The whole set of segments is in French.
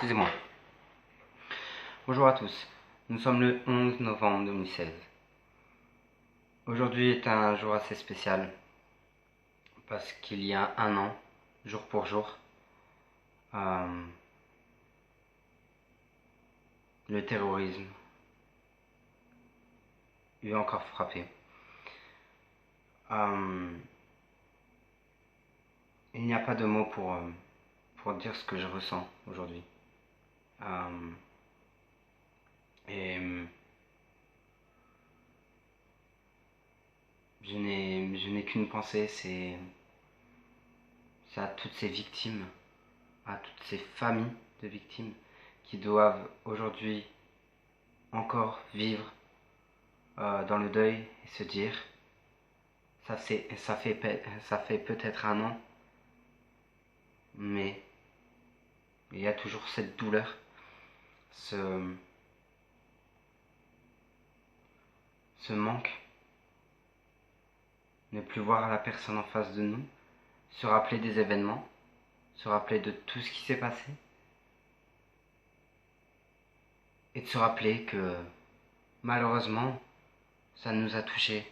excusez-moi. Bonjour à tous. Nous sommes le 11 novembre 2016. Aujourd'hui est un jour assez spécial parce qu'il y a un an, jour pour jour, le terrorisme eut encore frappé. Il n'y a pas de mots pour dire ce que je ressens aujourd'hui. Et je n'ai qu'une pensée, c'est à toutes ces victimes, à toutes ces familles de victimes qui doivent aujourd'hui encore vivre dans le deuil et se dire ça fait peut-être un an, mais il y a toujours cette douleur, ce manque, ne plus voir la personne en face de nous, se rappeler des événements, se rappeler de tout ce qui s'est passé, et de se rappeler que malheureusement, ça nous a touchés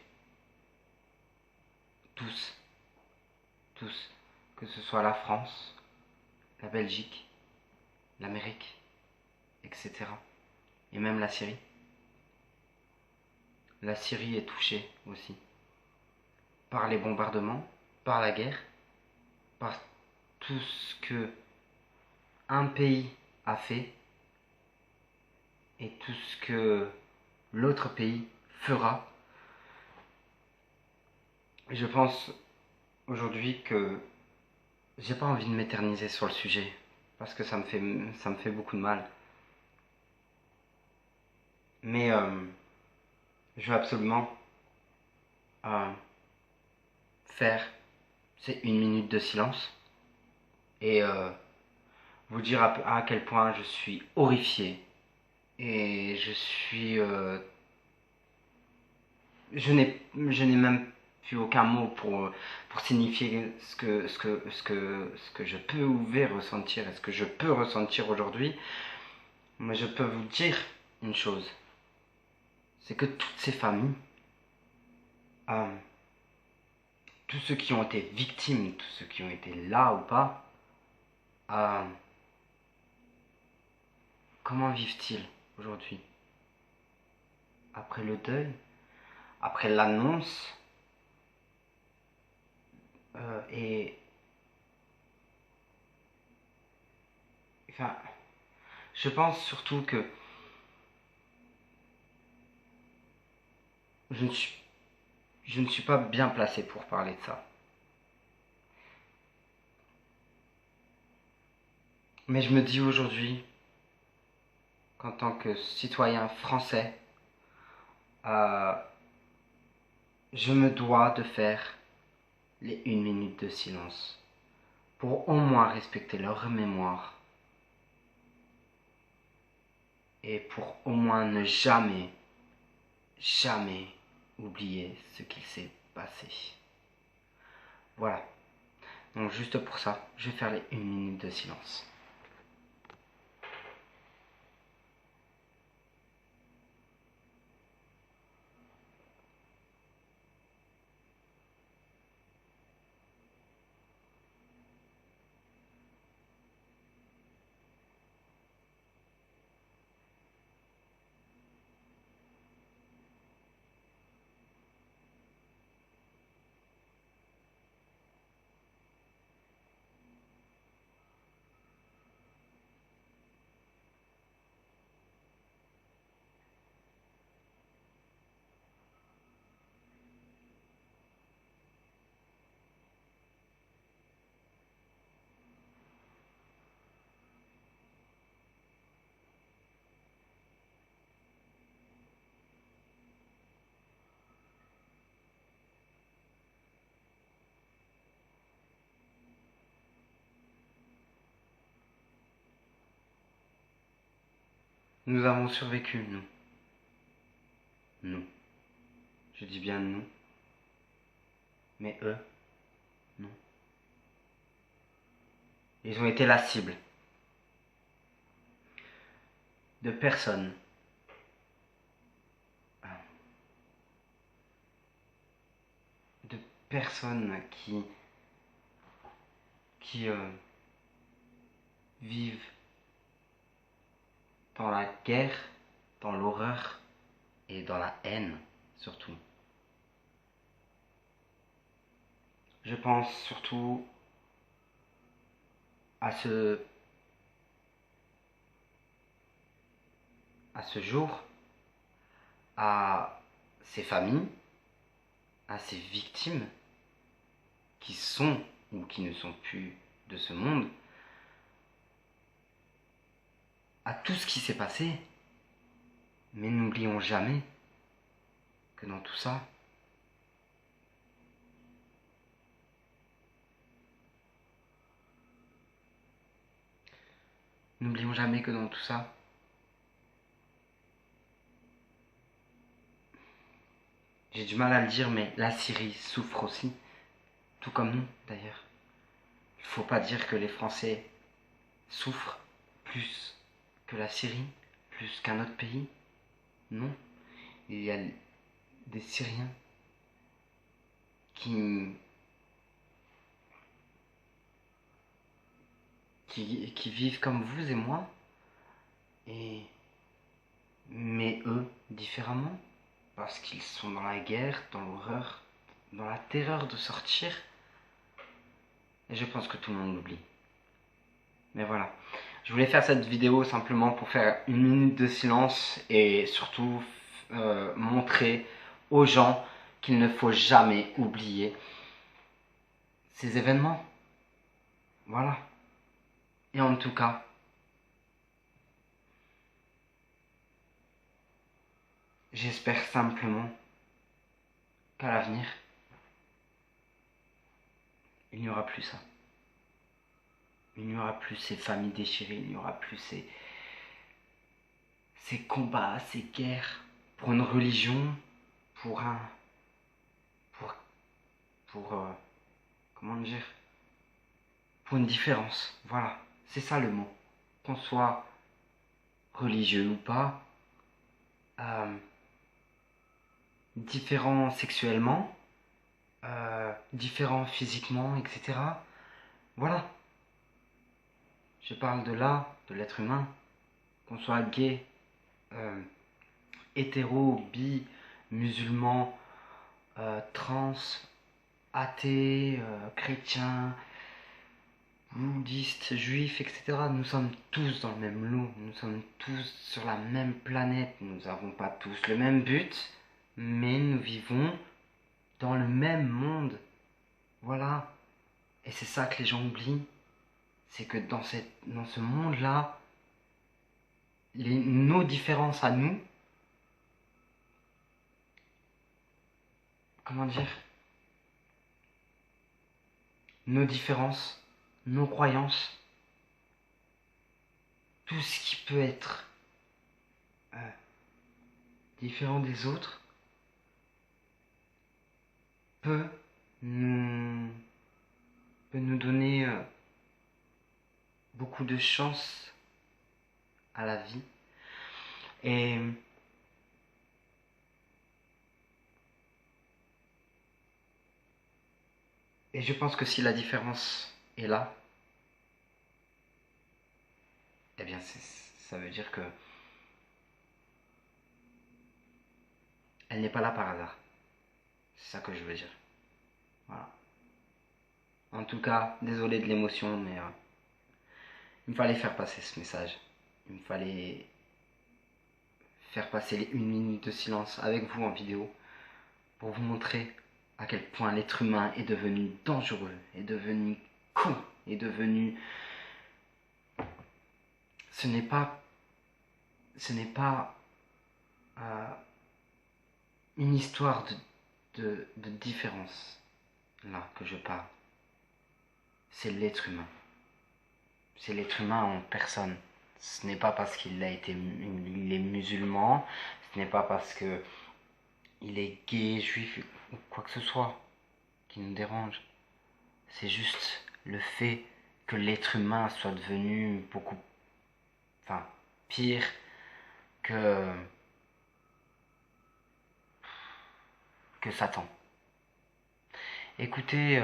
tous, que ce soit la France, la Belgique, l'Amérique, etc. Et même la Syrie. La Syrie est touchée aussi par les bombardements, par la guerre, par tout ce que un pays a fait et tout ce que l'autre pays fera. Et je pense aujourd'hui que j'ai pas envie de m'éterniser sur le sujet parce que ça me fait beaucoup de mal. Mais je veux absolument faire ces 1 minute de silence et vous dire à quel point je suis horrifié et je n'ai même plus aucun mot pour signifier ce que je peux ou vais ressentir et ce que je peux ressentir aujourd'hui. Mais je peux vous dire une chose, c'est que toutes ces familles, tous ceux qui ont été victimes, tous ceux qui ont été là ou pas, comment vivent-ils aujourd'hui? Après le deuil, après l'annonce, et enfin, je pense surtout que je ne suis pas bien placé pour parler de ça. Mais je me dis aujourd'hui qu'en tant que citoyen français, je me dois de faire les 1 minute de silence pour au moins respecter leur mémoire et pour au moins ne jamais oublier ce qu'il s'est passé. Voilà. Donc juste pour ça, je vais faire les 1 minute de silence. Nous avons survécu, nous. Nous. Je dis bien nous. Mais eux, non. Ils ont été la cible. de personnes de personnes qui vivent dans la guerre, dans l'horreur et dans la haine surtout. Je pense surtout à ce jour, à ces familles, à ces victimes qui sont ou qui ne sont plus de ce monde, à tout ce qui s'est passé. Mais n'oublions jamais que dans tout ça, j'ai du mal à le dire, mais la Syrie souffre aussi, tout comme nous d'ailleurs. Il ne faut pas dire que les Français souffrent plus que la Syrie, plus qu'un autre pays. Non, il y a des Syriens qui vivent comme vous et moi, mais eux différemment, parce qu'ils sont dans la guerre, dans l'horreur, dans la terreur de sortir. Et je pense que tout le monde l'oublie. Mais voilà. Je voulais faire cette vidéo simplement pour faire une minute de silence et surtout montrer aux gens qu'il ne faut jamais oublier ces événements. Voilà. Et en tout cas, j'espère simplement qu'à l'avenir, il n'y aura plus ça. Il n'y aura plus ces familles déchirées, il n'y aura plus ces combats, ces guerres pour une religion, pour comment dire, pour une différence. Voilà, c'est ça le mot. Qu'on soit religieux ou pas, différent sexuellement, différent physiquement, etc. Voilà. Je parle de là, de l'être humain, qu'on soit gay, hétéro, bi, musulman, trans, athée, chrétien, bouddhiste, juif, etc. Nous sommes tous dans le même lot, nous sommes tous sur la même planète, nous n'avons pas tous le même but, mais nous vivons dans le même monde. Voilà. Et c'est ça que les gens oublient, c'est que dans ce monde-là, nos différences à nous, comment dire, nos différences, nos croyances, tout ce qui peut être différent des autres peut nous donner beaucoup de chance à la vie. Et je pense que si la différence est là, eh bien ça veut dire que elle n'est pas là par hasard. C'est ça que je veux dire. Voilà. En tout cas, désolé de l'émotion, mais il me fallait faire passer ce message. Il me fallait faire passer les 1 minute de silence avec vous en vidéo pour vous montrer à quel point l'être humain est devenu dangereux, est devenu con, est devenu... Ce n'est pas une histoire de différence là que je parle. C'est l'être humain. C'est l'être humain en personne. Ce n'est pas parce qu'il est musulman, ce n'est pas parce que il est gay, juif ou quoi que ce soit qui nous dérange. C'est juste le fait que l'être humain soit devenu beaucoup, pire, que, que Satan. Écoutez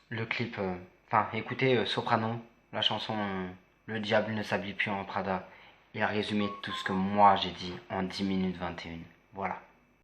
le clip, écoutez Soprano, la chanson Le diable ne s'habille plus en Prada. Il a résumé tout ce que moi j'ai dit en 10 minutes 21. Voilà.